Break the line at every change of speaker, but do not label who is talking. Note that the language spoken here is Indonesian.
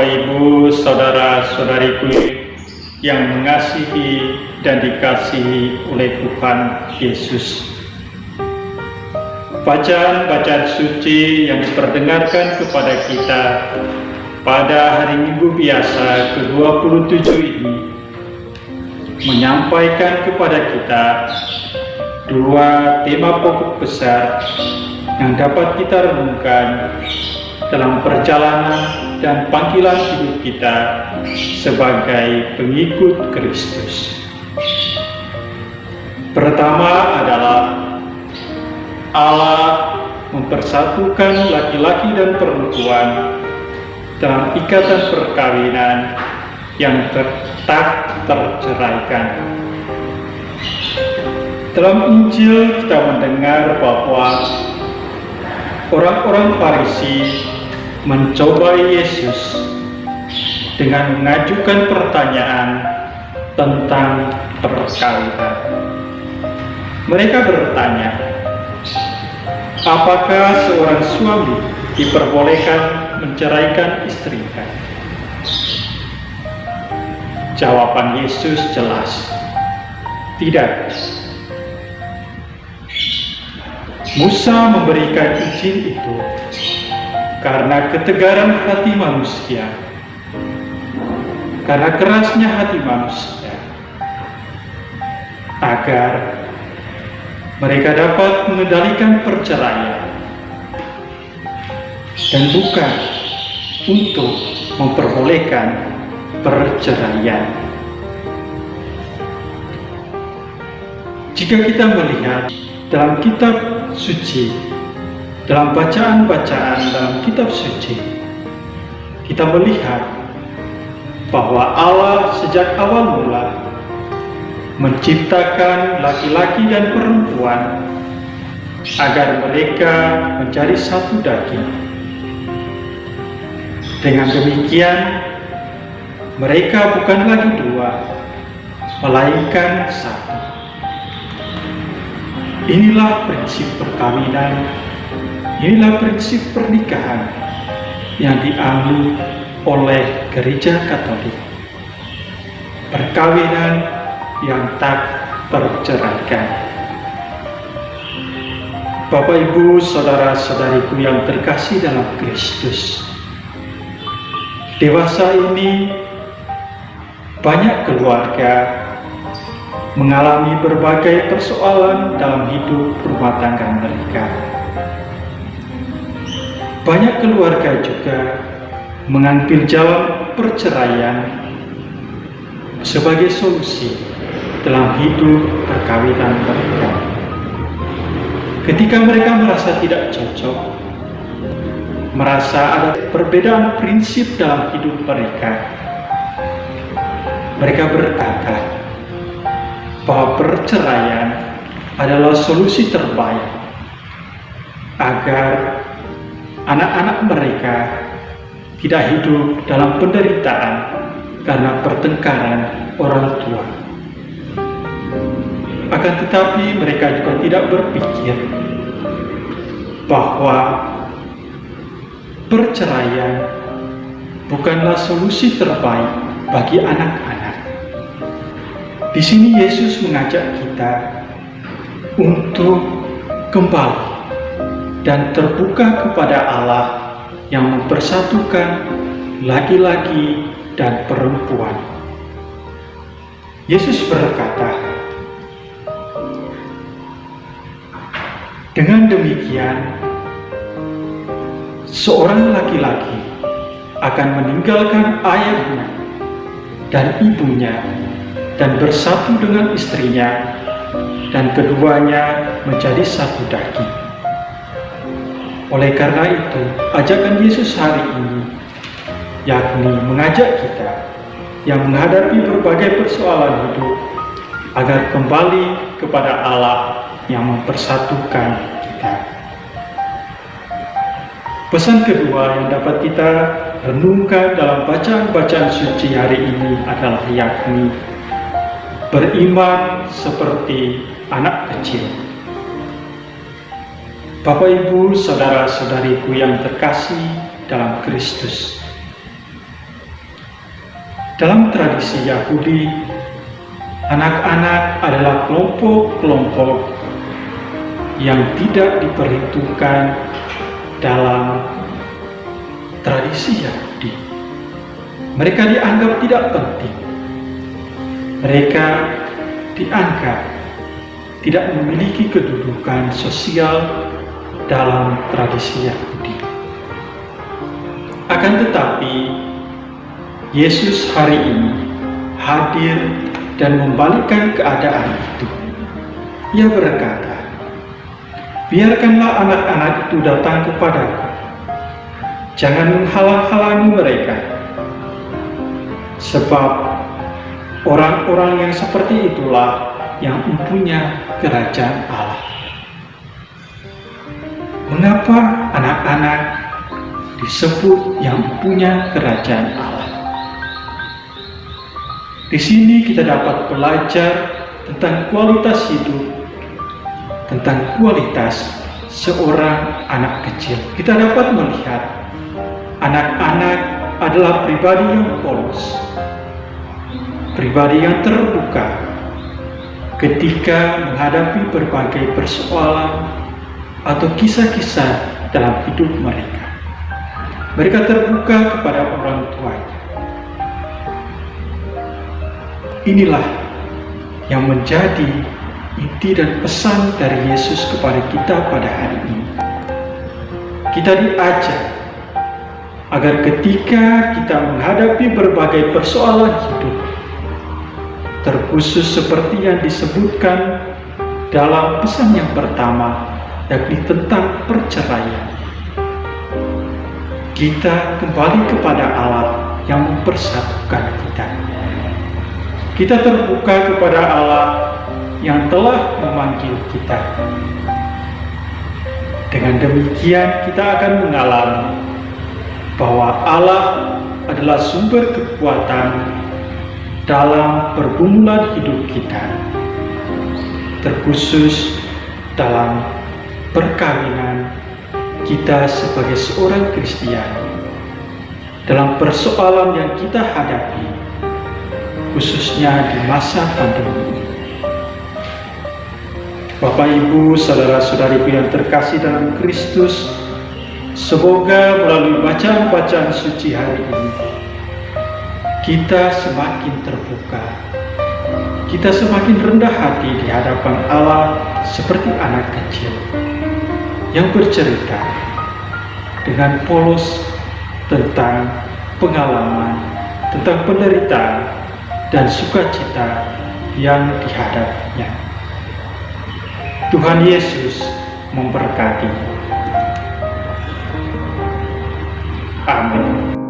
Bapak, Ibu, saudara-saudariku yang mengasihi dan dikasihi oleh Tuhan Yesus. Bacaan-bacaan suci yang diperdengarkan kepada kita pada hari Minggu biasa ke-27 ini menyampaikan kepada kita dua tema pokok besar yang dapat kita renungkan dalam perjalanan dan panggilan hidup kita sebagai pengikut Kristus. Pertama adalah Allah mempersatukan laki-laki dan perempuan dalam ikatan perkawinan yang tak terceraikan. Dalam Injil kita mendengar bahwa orang-orang Farisi mencobai Yesus dengan mengajukan pertanyaan tentang perkawinan. Mereka bertanya, apakah seorang suami diperbolehkan menceraikan istrinya? Jawaban Yesus jelas, tidak. Musa memberikan izin itu karena ketegaran hati manusia, karena kerasnya hati manusia, agar mereka dapat mengendalikan perceraian, dan bukan untuk memperbolehkan perceraian. Jika kita melihat dalam kitab suci, dalam bacaan-bacaan dalam kitab suci, kita melihat bahwa Allah sejak awal mula menciptakan laki-laki dan perempuan agar mereka menjadi satu daging. Dengan demikian, mereka bukan lagi dua, melainkan satu. Inilah prinsip perkawinan, inilah prinsip pernikahan yang dianut oleh Gereja Katolik. Perkawinan yang tak terceraikan. Bapak, Ibu, saudara-saudariku yang terkasih dalam Kristus, dewasa ini banyak keluarga mengalami berbagai persoalan dalam hidup rumah tangga mereka. Banyak keluarga juga mengambil jalan perceraian sebagai solusi dalam hidup perkawinan mereka. Ketika mereka merasa tidak cocok, merasa ada perbedaan prinsip dalam hidup mereka, mereka berkata bahwa perceraian adalah solusi terbaik agar anak-anak mereka tidak hidup dalam penderitaan karena pertengkaran orang tua. Akan tetapi mereka juga tidak berpikir bahwa perceraian bukanlah solusi terbaik bagi anak-anak. Di sini Yesus mengajak kita untuk kembali dan terbuka kepada Allah yang mempersatukan laki-laki dan perempuan. Yesus berkata, dengan demikian, seorang laki-laki akan meninggalkan ayahnya dan ibunya dan bersatu dengan istrinya, dan keduanya menjadi satu daging. Oleh karena itu, ajakan Yesus hari ini yakni mengajak kita yang menghadapi berbagai persoalan hidup agar kembali kepada Allah yang mempersatukan kita. Pesan kedua yang dapat kita renungkan dalam bacaan-bacaan suci hari ini adalah yakni beriman seperti anak kecil. Bapak, Ibu, saudara-saudariku yang terkasih dalam Kristus, Dalam tradisi Yahudi, anak-anak adalah kelompok-kelompok yang tidak diperhitungkan dalam tradisi Yahudi. Mereka dianggap tidak penting. Mereka dianggap tidak memiliki kedudukan sosial dalam tradisi Yahudi. Akan tetapi, Yesus hari ini hadir dan membalikkan keadaan itu. Ia berkata, "Biarkanlah anak-anak itu datang kepadaku. Jangan menghalang-halangi mereka. Sebab orang-orang yang seperti itulah yang mempunyai kerajaan Allah." Mengapa anak-anak disebut yang mempunyai kerajaan Allah? Di sini kita dapat belajar tentang kualitas hidup, tentang kualitas seorang anak kecil. Kita dapat melihat anak-anak adalah pribadi yang polos, pribadi yang terbuka ketika menghadapi berbagai persoalan atau kisah-kisah dalam hidup mereka. Mereka terbuka kepada orang tuanya. Inilah yang menjadi inti dan pesan dari Yesus kepada kita pada hari ini. Kita diajar agar ketika kita menghadapi berbagai persoalan hidup, terkhusus seperti yang disebutkan dalam pesan yang pertama, yakni tentang perceraian, kita kembali kepada Allah yang mempersatukan kita. Kita terbuka kepada Allah yang telah memanggil kita. Dengan demikian kita akan mengalami bahwa Allah adalah sumber kekuatan dalam pergumulan hidup kita, terkhusus dalam perkawinan kita sebagai seorang Kristian, dalam persoalan yang kita hadapi, khususnya di masa pandemi ini. Bapak, Ibu, saudara-saudariku yang terkasih dalam Kristus, semoga melalui bacaan-bacaan suci hari ini, kita semakin terbuka, kita semakin rendah hati di hadapan Allah seperti anak kecil yang bercerita dengan polos tentang pengalaman, tentang penderitaan dan sukacita yang dihadapinya. Tuhan Yesus memberkati. Amin.